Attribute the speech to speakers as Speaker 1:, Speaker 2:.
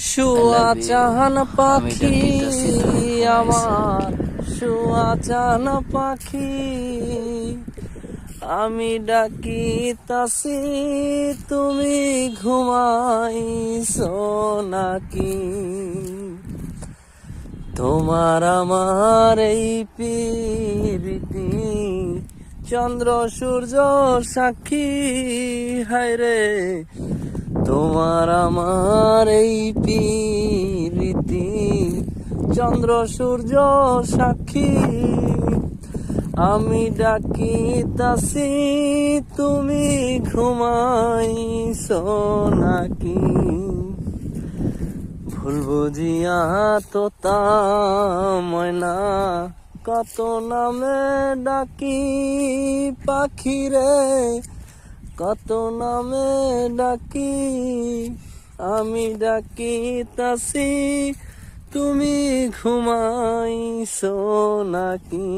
Speaker 1: শুয়া চাহান পাখি আমার, শুয়া চাহান পাখি আমি ডাকিতাছি, তুমি ঘুমাইছো নাকি? তোমার আমার এই প্রীতি চন্দ্র সূর্য সাক্ষী, হায়রে তোমার আমার এই প্রীতি চন্দ্র সূর্য সাক্ষী। আমি ডাকিতাছি, তুমি ঘুমাইছো নাকি? ভুল বুঝিয়া তোতা ময়না কত নামে ডাকি পাখি রে, কত নামে ডাকি। আমি ডাকিতাছি, তুমি ঘুমাইছো নাকি?